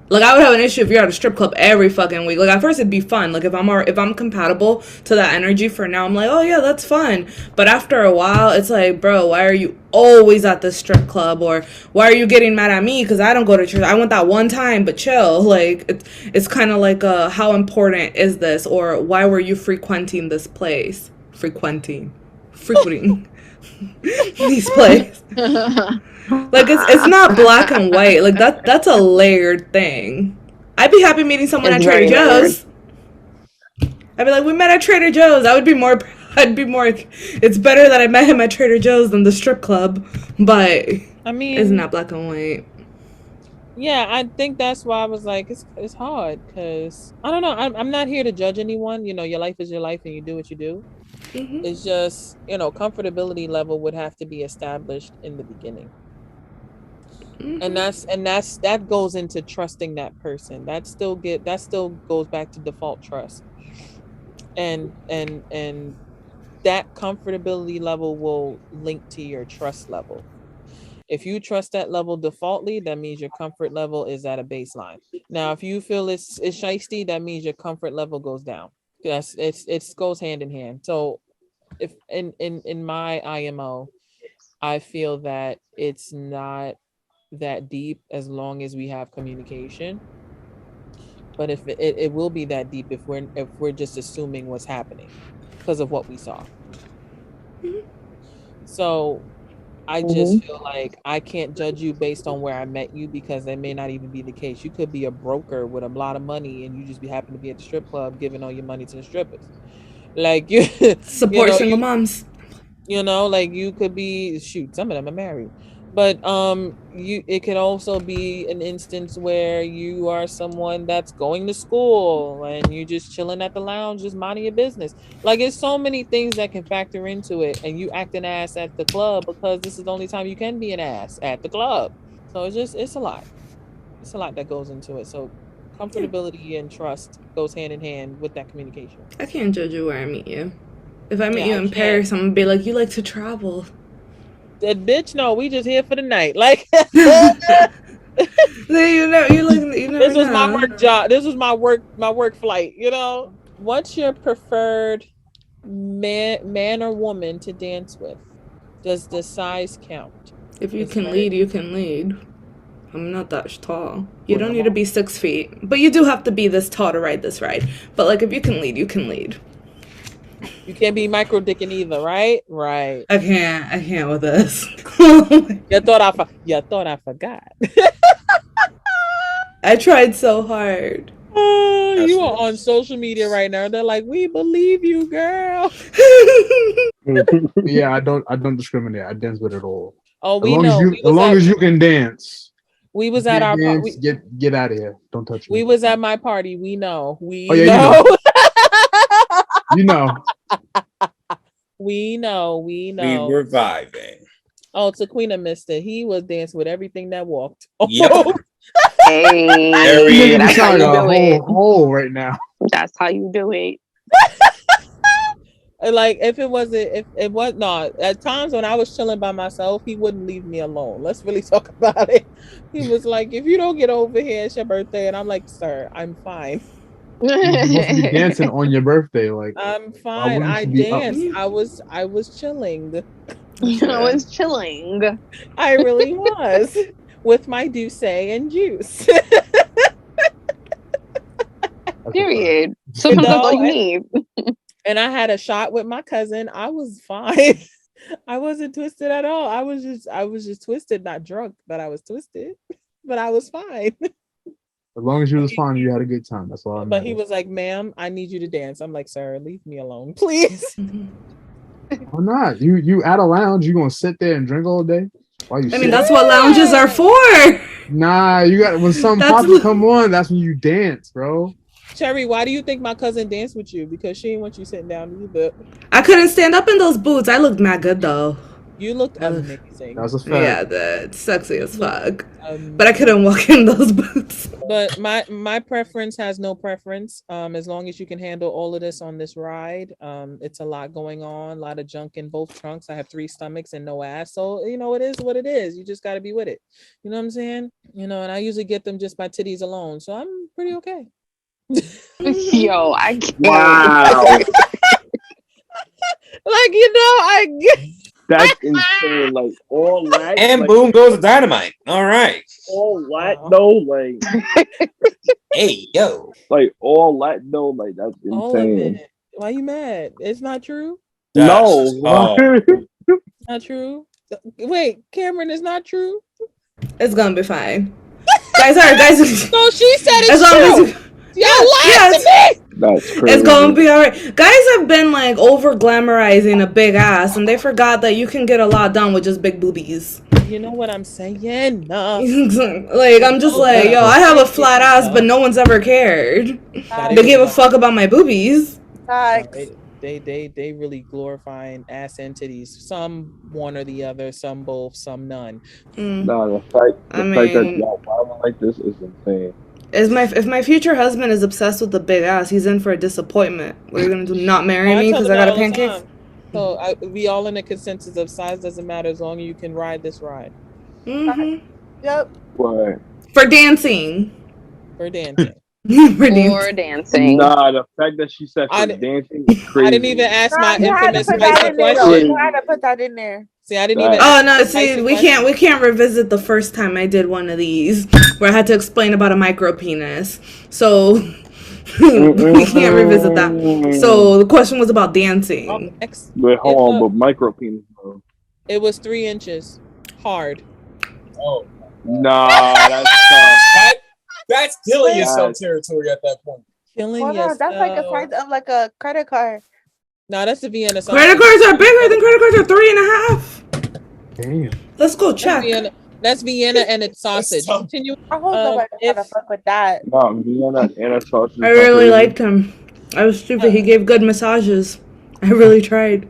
Like I would have an issue if you're at a strip club every fucking week. Like at first it'd be fun. Like if I'm compatible to that energy for now, I'm like, oh yeah, that's fun. But after a while, it's like, bro, why are you always at the strip club? Or why are you getting mad at me because I don't go to church? I went that one time, but chill. Like it's kind of like, how important is this? Or why were you frequenting this place? Frequenting these places. Like it's not black and white. Like that's a layered thing. I'd be happy meeting someone at Trader Joe's. I'd be like, we met at Trader Joe's. I'd be more. It's better that I met him at Trader Joe's than the strip club. But I mean, it's not black and white. Yeah, I think that's why I was like, it's hard because I don't know. I'm not here to judge anyone. Your life is your life, and you do what you do. Mm-hmm. It's just comfortability level would have to be established in the beginning. Mm-hmm. And that goes into trusting that person. That still goes back to default trust. And that comfortability level will link to your trust level. If you trust that level defaultly, that means your comfort level is at a baseline. Now, if you feel it's shiesty, that means your comfort level goes down. Yes, it goes hand in hand. So if in my IMO, I feel that it's not that deep as long as we have communication. But if it will be that deep if we're just assuming what's happening because of what we saw. So I just feel like I can't judge you based on where I met you because that may not even be the case. You could be a broker with a lot of money and you just happen to be at the strip club giving all your money to the strippers. Like you support single moms. Like you could be some of them are married. But it could also be an instance where you are someone that's going to school and you just chilling at the lounge, just minding your business. Like it's so many things that can factor into it, and you act an ass at the club because this is the only time you can be an ass at the club. So it's a lot. It's a lot that goes into it. So comfortability and trust goes hand in hand with that communication. I can't judge you where I meet you. If I meet you in Paris, I'm gonna be like, you like to travel. That bitch, no, we just here for the night. Like you never this was my work job. This was my work flight, What's your preferred man or woman to dance with? Does the size count? If you can lead, you can lead. I'm not that tall. You don't need to be 6 feet. But you do have to be this tall to ride this ride. But like if you can lead, you can lead. You can't be micro dicking either, right? Right. I can't with this. You thought I forgot. I tried so hard. You are on social media right now. They're like, we believe you, girl. Yeah, I don't discriminate. I dance with it all. Oh, as long as you can dance. We was at our party. Get out of here. Don't touch me. We was at my party. We know. You know. We know. We were vibing. Oh, so Queena missed it. He was dancing with everything that walked. Yep. Hey, that's how you do it. Hole right now. That's how you do it. Like at times when I was chilling by myself, he wouldn't leave me alone. Let's really talk about it. He was like, if you don't get over here, it's your birthday. And I'm like, sir, I'm fine. You must be dancing on your birthday. Like I'm fine. I danced. I was chilling. I was chilling. I really was with my Josè and juice. Period. Sometimes that's all you need. And I had a shot with my cousin. I was fine. I wasn't twisted at all. I was just twisted, not drunk, but I was twisted. But I was fine. As long as you was fine, you had a good time. That's all. But he was like, "Ma'am, I need you to dance." I'm like, "Sir, leave me alone, please." Why not? You at a lounge, you gonna sit there and drink all day? That's what lounges are for. Nah, you got when some pops come on, that's when you dance, bro. Cherry, why do you think my cousin danced with you? Because she didn't want you sitting down either. I couldn't stand up in those boots. I looked mad good though. You looked amazing. That was a fact. Yeah, that's sexy as fuck. But I couldn't walk in those boots. But my preference has no preference. As long as you can handle all of this on this ride. It's a lot going on, a lot of junk in both trunks. I have 3 stomachs and no ass. So, it is what it is. You just got to be with it. You know what I'm saying? And I usually get them just by titties alone. So I'm pretty okay. Yo, I can't. Wow. I get. That's insane. Like all that, and like, boom goes the dynamite. All right. All that though, like, hey yo, like all that though, like that's insane. Why you mad? It's not true. No, not true. Wait, Cameron, it's not true. It's gonna be fine, guys. So she said it's true. Y'all lied to me. That's crazy. It's gonna be all right. Guys have been like over glamorizing a big ass, and they forgot that you can get a lot done with just big boobies. You know what I'm saying? No. Like I'm just like, yo, I have a flat ass, but no one's ever cared. They give a fuck about my boobies. They really glorifying ass and titties. Some one or the other, some both, some none. No, the fact that y'all like this is insane. If my future husband is obsessed with the big ass, he's in for a disappointment. What are you gonna do? Not marry me because I got a pancake? So we all in a consensus of size doesn't matter as long as you can ride this ride. Mm-hmm. Yep. What? For dancing. For dancing. or dancing. Nah, the fact that she said for dancing is crazy. I didn't even ask my you had to infamous put that spicy in there. question. You had to put that in there. See, I didn't even. Oh no! See, we can't revisit the first time I did one of these where I had to explain about a micro penis. So we can't revisit that. So the question was about dancing. Wait, hold on, but micro penis. It was 3 inches, hard. Oh, nah, that's tough. That's killing yourself territory at that point. Killing Hold yourself. on, that's like a size of like a credit card. No, that's the Vienna sausage. Credit cards are bigger than credit cards are 3.5. Damn. Let's go check. That's Vienna and it's sausage. Continue. I hope nobody gonna fuck with that. No, Vienna and a sausage. I really liked him. I was stupid. He gave good massages. I really tried.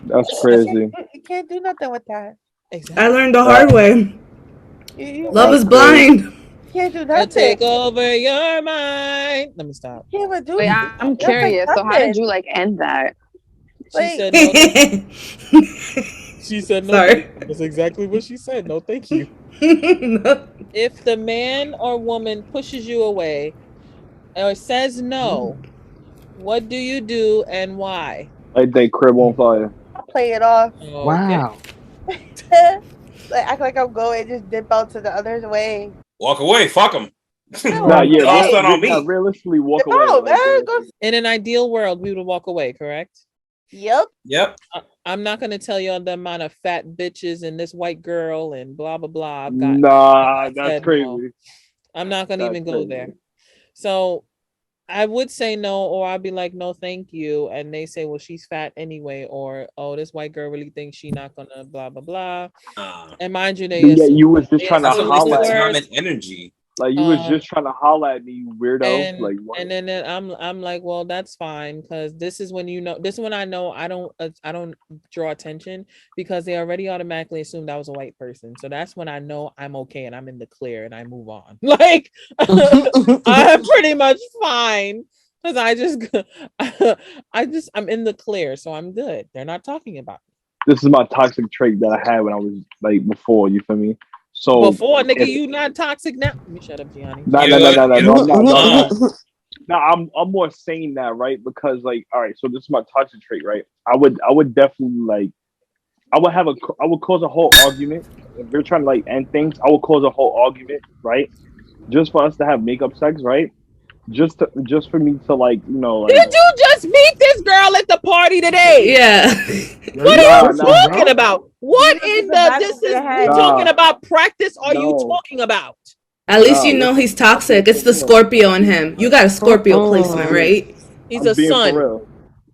That's crazy. You can't do nothing with that. Exactly. I learned the hard way. Love is blind. You can't do I'll nothing. take over your mind. Let me stop. You can't do Wait, I'm curious. So how did you like end that? She said no. She said no. Sorry. That's exactly what she said. No, thank you. No. If the man or woman pushes you away or says no, what do you do and why? Like they crib on fire. Play it off. Oh, Wow. Like act like I'm going, just dip out to the other way. Walk away. Fuck them. Nah, yeah, Toss that on me. realistically walk Dip away. out, Like, man. Go. In an ideal world, we would walk away, correct? Yep. Yep. I'm not going to tell you the amount of fat bitches and this white girl and blah, blah, blah. I've got. Nah, that's said crazy. no. I'm not going to That's even go crazy. there. So I would say no, or I'd be like, no, thank you. And they say, well, she's fat anyway. Or, oh, this white girl really thinks she's not going to blah, blah, blah. And mind you, you was just trying to holler at time and energy. Like you was just trying to holler at me, you weirdo. And, like what? and then I'm like, well, that's fine, because this is when I know I don't draw attention, because they already automatically assumed I was a white person. So that's when I know I'm okay and I'm in the clear and I move on. Like I'm pretty much fine, because I'm in the clear, so I'm good. They're not talking about me. This is my toxic trait that I had when I was like before. You feel me? So before, nigga, you not toxic now. Let me shut up, Gianni. No, I'm more saying that, right? Because like, all right, so this is my toxic trait, right? I would definitely like, I would cause a whole argument. If they're trying to like end things, I would cause a whole argument, right? Just for us to have makeup sex, right? Just for me to like, you know, like, did you just meet this girl at the party today? Yeah. What are you talking about? What in you talking about practice are you talking about? At least you know he's toxic. It's the Scorpio in him. You got a Scorpio placement, right? He's a son.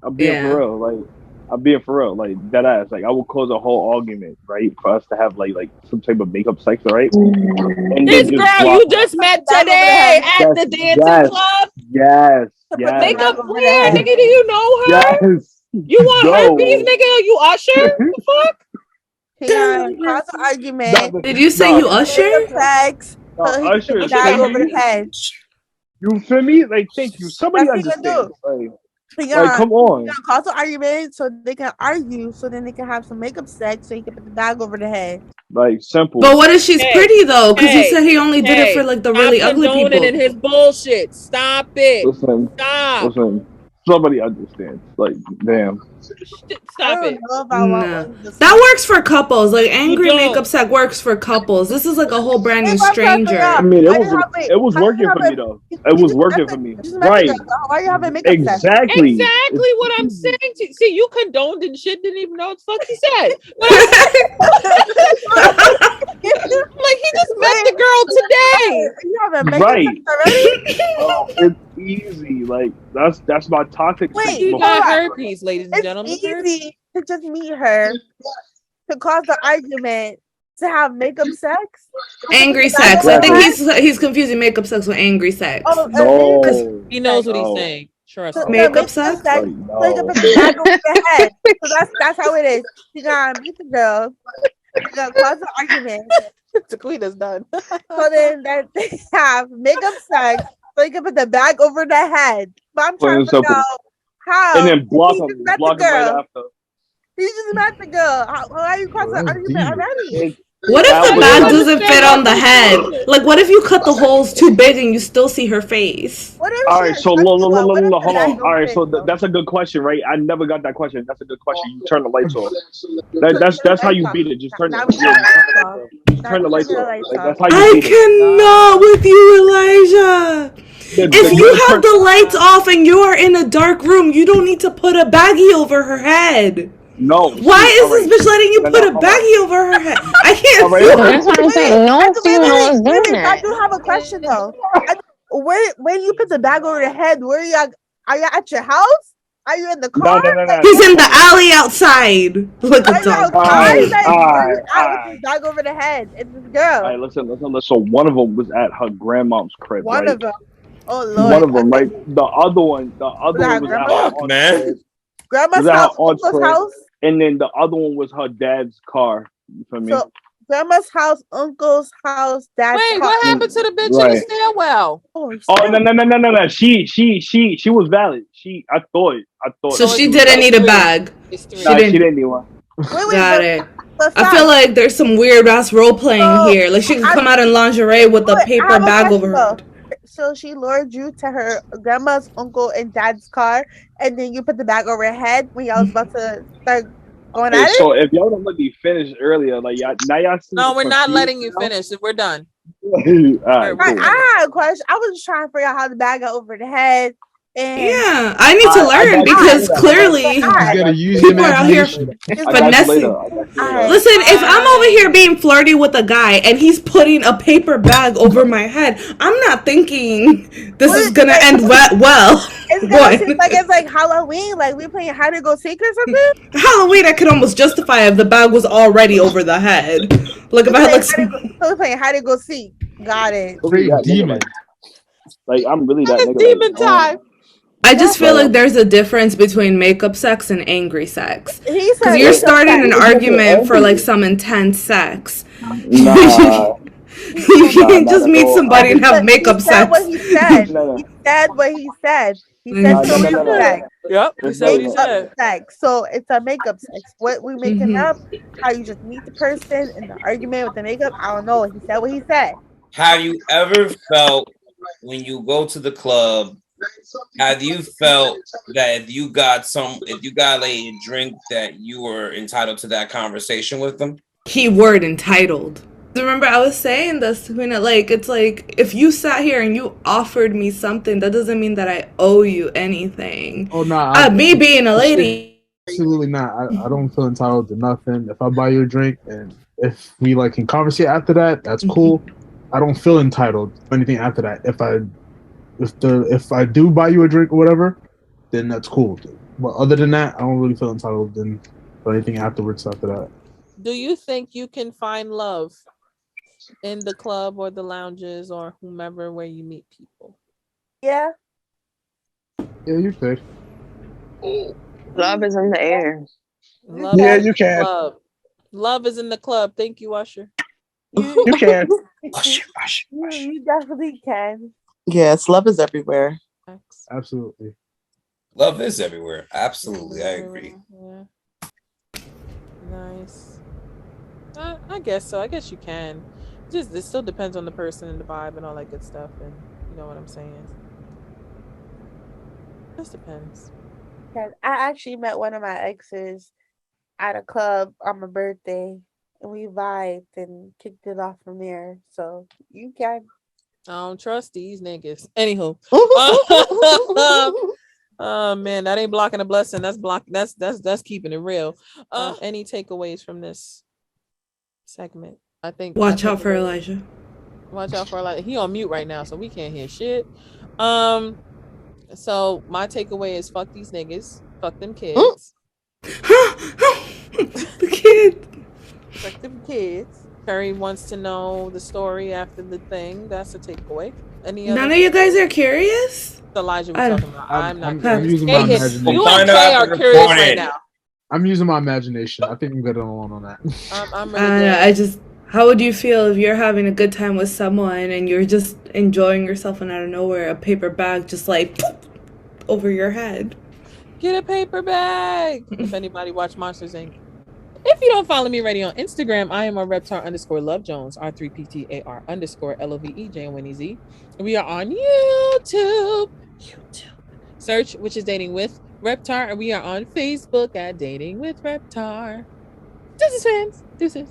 I'm being for real. Like, I'm being for real. Like, that ass. Like, I will cause a whole argument, right? For us to have like some type of makeup sex, right? And this girl you just met today at the dancing club? Yes. Makeup where, nigga? Do you know her? Yes. You want herpes, nigga? You Usher? The fuck? Cause an argument. Did you say you Usher? Sex. Usher is over the head. You feel me? Like, thank you. Somebody understands. Like, come on. Cause an argument so they can argue, so then they can have some makeup sex, so you can put the bag over the head. Like, simple. But what if she's pretty though? Because he said he only did it for like the really ugly people. In his bullshit. Stop it. Listen. Somebody understands. Like, damn. Stop it. No. That works for couples. Like angry makeup sex works for couples. This is like a whole brand new stranger. I mean, it was working for me though. It was working for me. Right. Why are you having makeup sex? Exactly what I'm saying. See, you condoned and shit. Didn't even know what the fuck he said. Like he just met the girl today. You having makeup sex already? It's easy. Like that's my toxic. Wait, you got herpes, ladies and gentlemen. It's easy to just meet her, to cause the argument, to have makeup sex. Angry sex. I think he's confusing makeup sex with angry sex. Oh, no. He knows what he's saying. Trust me. Makeup sex. So that's how it is. You gotta meet the girl. You gotta cause the argument. The Queena's done. So then they have makeup sex. So you can put the bag over the head. But I'm trying to figure out how. And then block him right after. You just met the girl. How are you crossing the argument already? What if the bag doesn't fit on the head? Conversation. Like, what if you cut the holes too big and you still see her face? What All if right, she so hold on. hold on. All right, so that's a good question, right? I never got that question. That's a good question. You turn the lights off. That's how you beat it. Just turn Now it. we turn the lights off. Just Now turn the we lights turn the off. lights Like, that's off. how you I beat it. cannot with you, Elijah. If The you girl have turned. the lights off and you are in a dark room, you don't need to put a baggie over her head. No. Why See, is all this right. bitch letting you No, put no, a hold on. baggie over her head? I All can't right. see. That's what I'm saying. No female is doing Wait, I that. do have a question though. Where when you put the bag over the head, where you at? Are you at your house? Are you in the car? No. He's in the alley outside like a Are you dog. outside? Alright, Like, where you at with alright. this bag over the head? It's this All girl. right, listen. So one of them was at her grandmom's crib, One right? of them. Oh One Lord. of them, right? The other Was one that was at her grandma's house? Fuck, aunt's man. crib. Grandma's Was at her house, aunt's uncle's crib, house. and then the other one was her dad's car. You feel me? So grandma's house, uncle's house, dad's Wait, car. what happened to the bitch in the Right. stairwell? Oh, Oh no! She was valid. I thought So that she was didn't valid. need a bag. It's three. She Nah, she didn't. didn't need one. Wait, Got it. but I feel like there's some weird ass role playing So, here. Like she could I- come out in lingerie with a I paper have a bag question over her though. head. So she lured you to her grandma's, uncle, and dad's car, and then you put the bag over her head when y'all was about to start going Hey, at it. so if y'all don't let me finish earlier, like y'all seem No, we're not confused letting you now. finish. We're done. All right, Right, Right, cool. I had a question. I was just trying to figure out how the bag got over the head, and Yeah, I need to I learn got you because later. clearly You just gotta use your people are out here imagination. It's I got you finessing. later. I got you later. Alright. Listen, if I'm over here being flirty with a guy and he's putting a paper bag over my head, I'm not thinking this is gonna end well. It's gonna seem like it's like Halloween, like we playing hide and go seek or something. Halloween, I could almost justify if the bag was already over the head. Like if I had like So we're playing hide and go seek. Got it. Really Straight that nigga, demon. like I'm really that nigga. Demon time. I just feel like there's a difference between makeup sex and angry sex. He Because said you're makeup starting sex. an argument for like some intense sex. Nah, You can't not just at meet all. somebody and have makeup He said sex. what he said. No. He said what he said. He said No, makeup sex. Yep. He said what he Makeup said. sex. So it's a makeup sex. What we making Mhm. up? How you just meet the person in the argument with the makeup? I don't know. He said what he said. Have you ever felt when you go to the club? Have you felt that if you got a drink that you were entitled to that conversation with them? Keyword entitled. Remember, I was saying this to Queena, like, it's like, if you sat here and you offered me something, that doesn't mean that I owe you anything. Oh no, Me being a lady. Absolutely not. I don't feel entitled to nothing. If I buy you a drink and if we like can conversate after that, that's cool. I don't feel entitled to anything after that. If I do buy you a drink or whatever, then that's cool. But other than that, I don't really feel entitled for anything afterwards after that. Do you think you can find love in the club or the lounges or whomever where you meet people? Yeah. Yeah, you could. Love is in the air. Love Yeah, is in you the can. club. Love is in the club. Thank you, Usher. You can. You definitely can. Yes, love is everywhere. Absolutely. Love is everywhere. Absolutely, I agree. Yeah. Nice. I guess so. I guess you can. It still depends on the person and the vibe and all that good stuff. And you know what I'm saying. Just depends. I actually met one of my exes at a club on my birthday, and we vibed and kicked it off from there. So you can. I don't trust these niggas. Anywho. Oh man, that ain't blocking a blessing. That's that's keeping it real. Any takeaways from this segment? Watch out for Elijah. Watch out for Elijah. He on mute right now, so we can't hear shit. So my takeaway is fuck these niggas. Fuck them kids. The kid. Fuck them kids. Terry wants to know the story after the thing. That's a takeaway. None of you guys are curious? Elijah was talking about. I'm not I'm using my imagination. You and Kay are curious right now. I'm using my imagination. I think I'm good alone on that. I'm really how would you feel if you're having a good time with someone and you're just enjoying yourself and out of nowhere a paper bag just like over your head? Get a paper bag. If anybody watched Monsters Inc. If you don't follow me already on Instagram, I am on Reptar_Love Jones, R3PTAR_LOVEJONEZ. We are on YouTube. Search which is Dating with Reptar, and we are on Facebook at Dating with Reptar. Deuces, fans. Deuces.